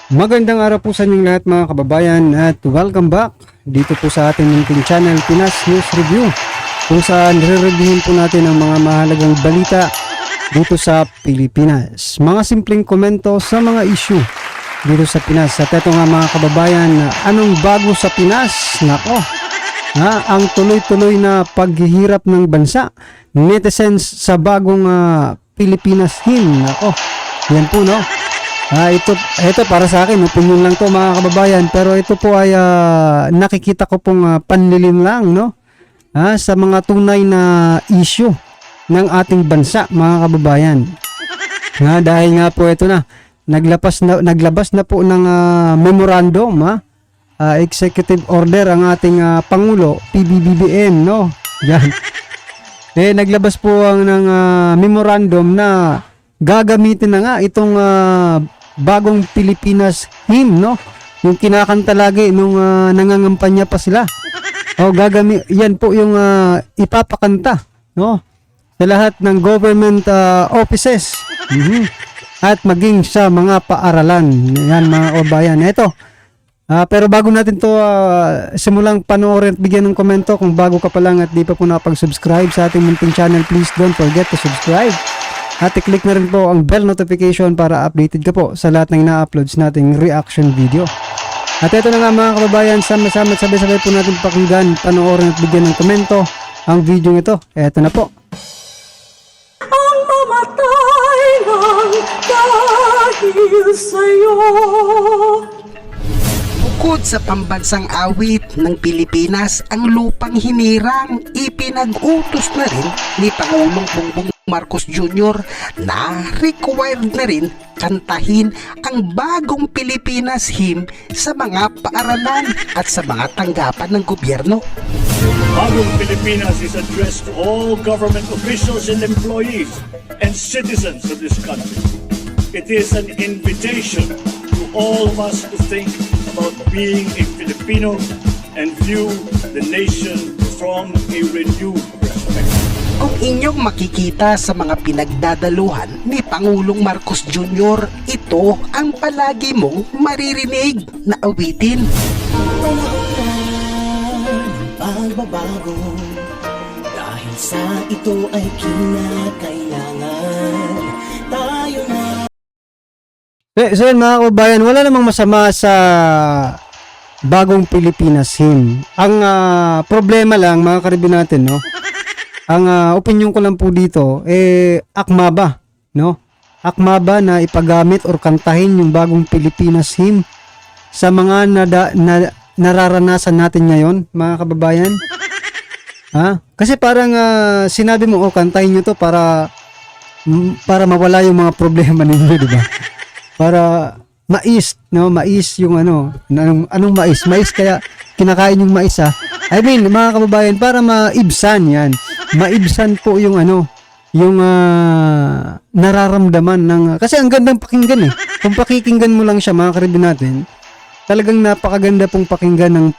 Magandang araw po sa inyong lahat mga kababayan at welcome back dito po sa ating munting channel Pinas News Review, kung saan re-reviewin po natin ang mga mahalagang balita dito sa Pilipinas. Mga simpleng komento sa mga issue dito sa Pinas. At ito nga mga kababayan, anong bago sa Pinas? Nako, ang tuloy-tuloy na paghihirap ng bansa, netizens sa bagong Pilipinas hymn. Nako, yan po no. Ito para sa akin, opinion lang to mga kababayan, pero ito po ay nakikita ko pong panlilin lang no, sa mga tunay na issue ng ating bansa mga kababayan. Dahil nga po ito na, naglabas na po ng memorandum, executive order ang ating Pangulo, PBBM no. Yan. Naglabas po ng memorandum na gagamitin na nga itong bagong Pilipinas hymn no, yung kinakanta lagi nung nangangampanya pa sila. Yan po yung ipapakanta no sa lahat ng government offices at maging sa mga paaralan. Yan mga kababayan. Ito pero bago natin to simulang panoorin at bigyan ng komento, kung bago ka pa lang at di pa po nakapag-subscribe sa ating munting channel, please don't forget to subscribe. At i-click na rin po ang bell notification para updated ka po sa lahat ng ina-uploads nating reaction video. At ito na nga mga kababayan, sama-sama at sabay-sabay po natin pakinggan, panoorin at bigyan ng komento ang video ito. Ito na po. Ang mamatay ng dahil sa'yo. Bukod sa pambansang awit ng Pilipinas, ang lupang hinirang ipinag-utos na rin ni Pangulong Bongbong Marcos Jr. na required na rin kantahin ang bagong Pilipinas hymn sa mga paaralan at sa mga tanggapan ng gobyerno. Bagong Pilipinas is addressed to all government officials and employees and citizens of this country. It is an invitation to all of us to think about being a Filipino and view the nation from a renewed perspective. Kung inyong makikita sa mga pinagdadaluhan ni Pangulong Marcos Jr., ito ang palagi mong maririnig na awitin. Pagbabago, dahil sa ito ay kinakailangan tayo na. So yan mga kababayan, wala namang masama sa bagong Pilipinas hymn. Ang problema lang mga karibin natin no, ang opinion ko lang po dito, akma ba, no? Akma ba na ipagamit or kantahin yung bagong Pilipinas hymn sa mga nararanasan natin ngayon, mga kababayan? Kasi parang sinabi mo, kantahin nyo to para mawala yung mga problema ninyo, di ba? Para mais, no? Mais yung anong mais? Mais kaya kinakain yung mais I mean, mga kababayan, para maibsan yan. Maibsan po yung yung nararamdaman ng, kasi ang gandang pakinggan kung pakikinggan mo lang siya mga karibin natin, talagang napakaganda pong pakinggan ng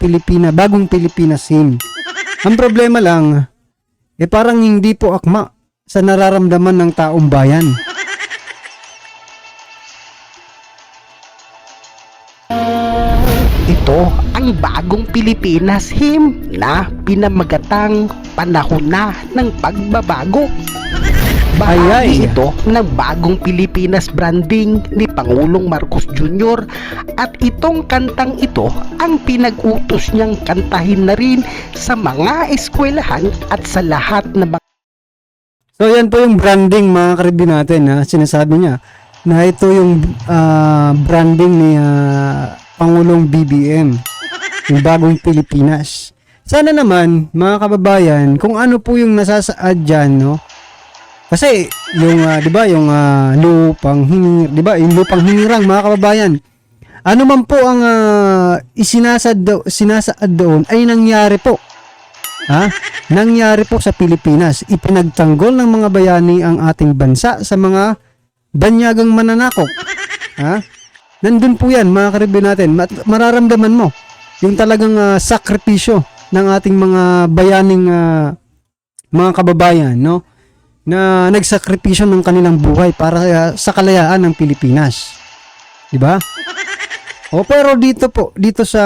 bagong Pilipinas hymn. Ang problema lang parang hindi po akma sa nararamdaman ng taong bayan. Ito ang bagong Pilipinas hymn na pinamagatang panahon na ng pagbabago. Bahagi ito ng bagong Pilipinas branding ni Pangulong Marcos Jr. at itong kantang ito ang pinag-utos niyang kantahin na rin sa mga eskwelahan at sa lahat ng mga. So yan po yung branding mga karibin natin sinasabi niya na ito yung branding ni Pangulong BBM, yung bagong Pilipinas. Sana naman mga kababayan, kung ano po yung nasasaad dyan, no? Kasi yung 'di ba yung lupang hinir, 'di ba? Yung lupang hinirang mga kababayan. Ano man po ang sinasaad doon ay nangyari po. Nangyari po sa Pilipinas. Ipinagtanggol ng mga bayani ang ating bansa sa mga banyagang mananakop. Nandun po yan mga karibin natin. Mararamdaman mo yung talagang sakripisyo ng ating mga bayaning mga kababayan, no? Na nagsakripisyo ng kanilang buhay para sa kalayaan ng Pilipinas. 'Di ba? O pero dito sa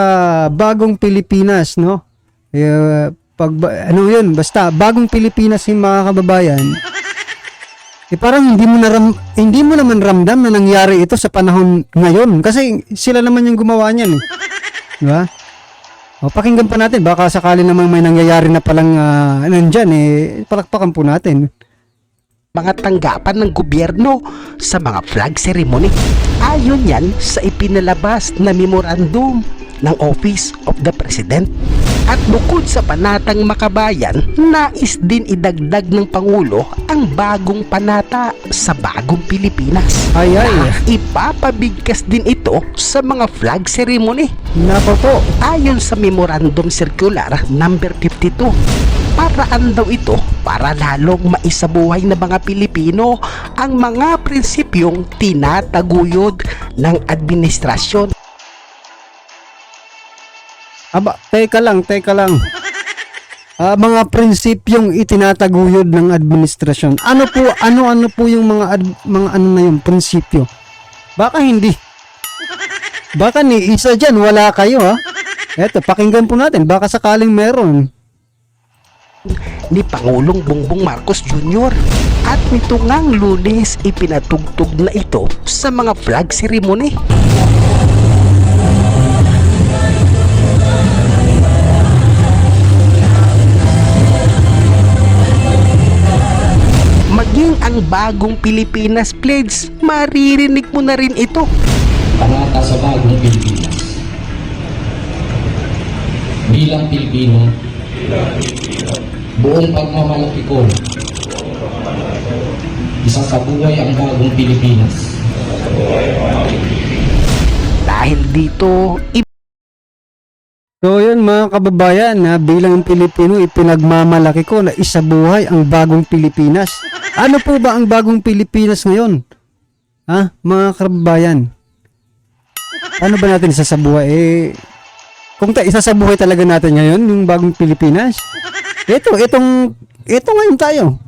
Bagong Pilipinas, no? Ano yun, basta Bagong Pilipinas yung mga kababayan. Parang hindi mo naman ramdam na nangyari ito sa panahon ngayon kasi sila naman yung gumawa niyan, eh. Di ba? O pakinggan pa natin, baka sakali namang may nangyayari na palang nandyan, palakpakan po natin. Mga tanggapan ng gobyerno sa mga flag ceremony. Ayon yan sa ipinalabas na memorandum ng Office of the President. At bukod sa panatang makabayan, nais din idagdag ng Pangulo ang bagong panata sa Bagong Pilipinas. Ay. Ipapabigkas din ito sa mga flag ceremony. Nako po. Ayon sa Memorandum Circular number 52, paraan daw ito para lalong maisabuhay na mga Pilipino ang mga prinsipyong tinataguyod ng administrasyon. Aba, teka lang. Mga prinsipyong itinataguyod ng administrasyon. Ano po yung mga ano na yung prinsipyo? Baka hindi. Baka ni isa dyan, wala kayo, ha? Eto, pakinggan po natin. Baka sakaling meron. Ni Pangulong Bongbong Marcos Jr. At nito ngang Lunes ipinatugtog na ito sa mga flag ceremony. Maging ang Bagong Pilipinas Pledge, maririnig mo na rin ito. Panata sa Bagong Pilipinas. Bilang Pilipino, buong pagmamalaki ko, isasabuhay ang Bagong Pilipinas. Dahil dito, So yun mga kababayan, bilang Pilipino, ipinagmamalaki ko na isabuhay ang Bagong Pilipinas. Ano po ba ang Bagong Pilipinas ngayon? Ha, mga kababayan? Ano ba natin isasabuhay? Kung isasabuhay talaga natin ngayon yung Bagong Pilipinas, ito ngayon tayo.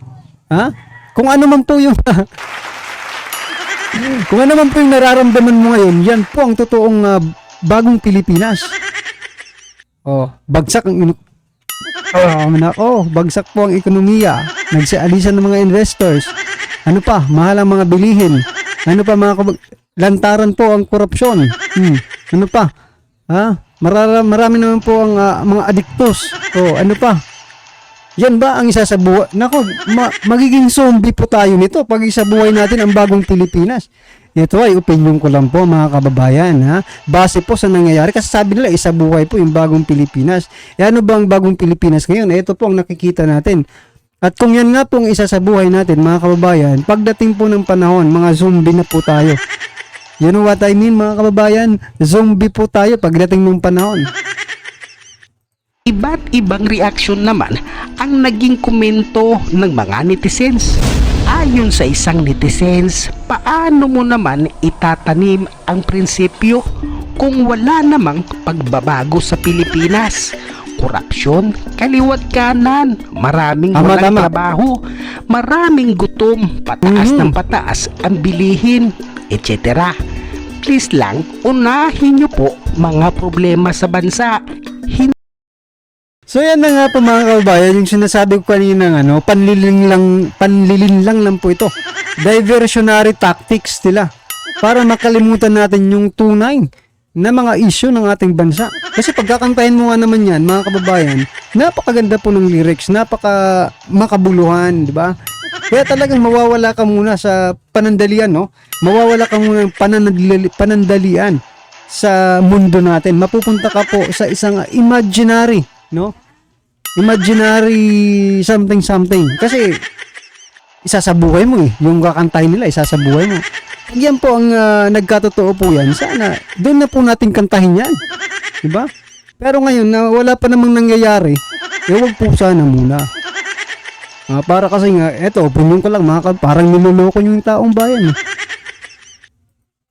Ha? Kung ano man po yung kung ano man po yung nararamdaman mo ngayon, yan po ang totoong Bagong Pilipinas. Bagsak ang bagsak po ang ekonomiya. Nagsialisan ng mga investors. Ano pa? Mahal ang mga bilihin. Ano pa lantaran po ang korupsyon. Ano pa? Ha? Marami naman po ang mga adiktos. Ano pa? Yan ba ang isasabuhay? Nako, magiging zombie po tayo nito pag isabuhay natin ang Bagong Pilipinas. Ito ay opinion ko lang po mga kababayan, ha? Base po sa nangyayari kasi sabi nila isabuhay po yung Bagong Pilipinas. Ano ba ang Bagong Pilipinas ngayon? Ito po ang nakikita natin. At kung yan nga po ang isasabuhay natin mga kababayan, pagdating po ng panahon, mga zombie na po tayo. You know what I mean mga kababayan? Zombie po tayo pagdating ng panahon. iba't ibang reaksyon naman ang naging komento ng mga netizens. Ayon sa isang netizens, paano mo naman itatanim ang prinsipyo kung wala namang pagbabago sa Pilipinas? Korupsyon, kaliwat kanan, maraming walang trabaho, maraming gutom, pataas ng pataas ang bilihin, etc. Please lang, unahin nyo po mga problema sa bansa. So yan na nga po mga kababayan, yung sinasabi ko kanina panlilinlang lang po ito. Diversionary tactics nila para makalimutan natin yung tunay na mga issue ng ating bansa. Kasi pagkakantahin mo nga naman yan mga kababayan, napakaganda po ng lyrics, napaka makabuluhan, di ba? Kaya talagang mawawala ka muna sa panandalian, no? Mawawala ka muna ng panandalian sa mundo natin. Mapupunta ka po sa isang imaginary, no? Imaginary something. Kasi isasabuhay mo yung kakantahin nila, isasabuhay mo. Yan po ang nagkatotoo po yan. Sana doon na po natin kantahin yan. Diba? Pero ngayon na wala pa namang nangyayari, huwag po sana muna. Para kasi nga, eto, opinion ko lang parang niloloko yung taong bayan.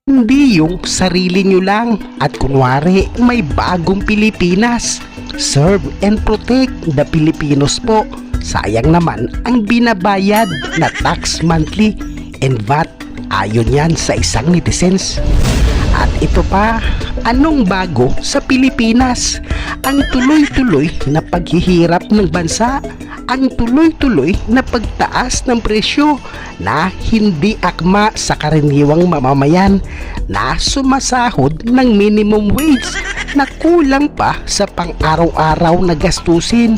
Hindi yung sarili nyo lang at kunwari may bagong Pilipinas. Serve and protect the Filipinos po. Sayang naman ang binabayad na tax monthly and VAT. Ayon yan sa isang netizens. At ito pa, anong bago sa Pilipinas? Ang tuloy-tuloy na paghihirap ng bansa, ang tuloy-tuloy na pagtaas ng presyo na hindi akma sa karaniwang mamamayan na sumasahod ng minimum wage na kulang pa sa pang-araw-araw na gastusin.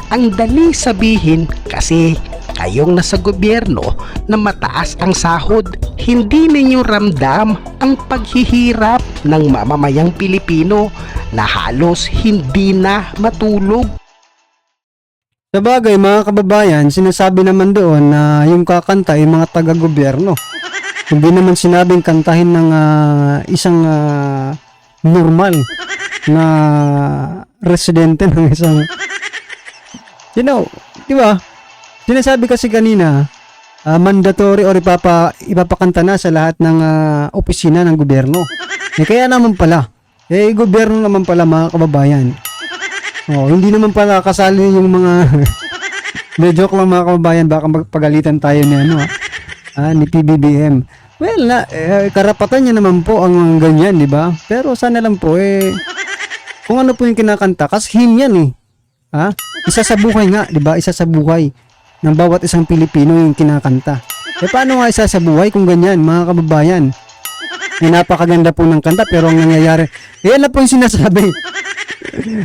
Ang dali sabihin kasi kayong nasa gobyerno na mataas ang sahod, hindi ninyo ramdam ang paghihirap ng mamamayang Pilipino na halos hindi na matulog. Sa bagay mga kababayan, sinasabi naman doon na yung kakanta ay mga taga-gobyerno. Hindi naman sinabing kantahin ng isang normal na residente ng isang, you know, di ba? Sinasabi kasi kanina, mandatory or ipapakanta na sa lahat ng opisina ng gobyerno. Kaya naman pala, gobyerno naman pala mga kababayan. Hindi naman pala kasali yung mga joke lang mga kababayan, baka magpagalitan tayo ni ni PBBM. Well, karapatan niya naman po ang ganyan, di ba? Pero sana lang po kung ano po yung kinakanta, kasi him yan isa sa buhay nga, di ba? Isa sa buhay ng bawat isang Pilipino yung kinakanta. Paano nga isa sa buhay kung ganyan, mga kababayan? Napakaganda po ng kanta, pero ang nangyayari, yan na po yung sinasabi.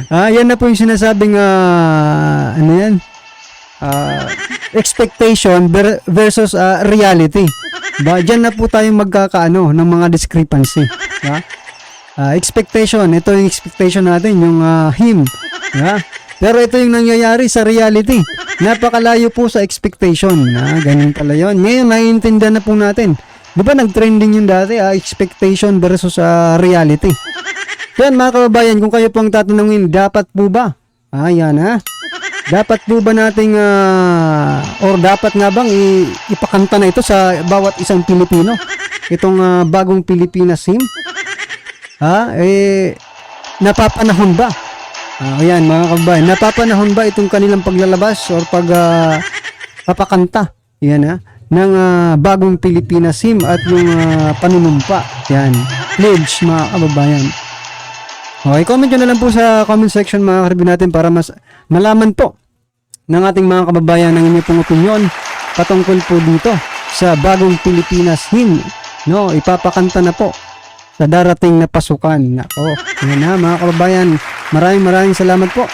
Yan na po yung sinasabing expectation versus reality. Diyan na po tayong magkakaano ng mga discrepancy. Expectation, ito yung expectation natin, yung him. Pero ito yung nangyayari sa reality. Napakalayo po sa expectation. Ganun pala yun. Ngayon, naiintindihan na po natin. Di ba nag-trending yung dati, expectation versus reality. Yan mga kababayan, kung kayo pong tatanungin, dapat po ba? Dapat po ba nating, or dapat nga bang ipakanta na ito sa bawat isang Pilipino? Itong bagong Pilipinas hymn? Napapanahon ba? Ayan mga kababayan, napapanahon ba itong kanilang paglalabas or papakanta? Yan ng bagong Pilipinas hymn at yung panunumpa. Yan, pledge mga kababayan. Okay, comment nyo na lang po sa comment section mga karibin natin para mas malaman po ng ating mga kababayan ang inyong pong opinion patungkol po dito sa bagong Pilipinas hymn. Ipapakanta na po sa darating na pasukan. Yan mga kababayan. Maraming salamat po.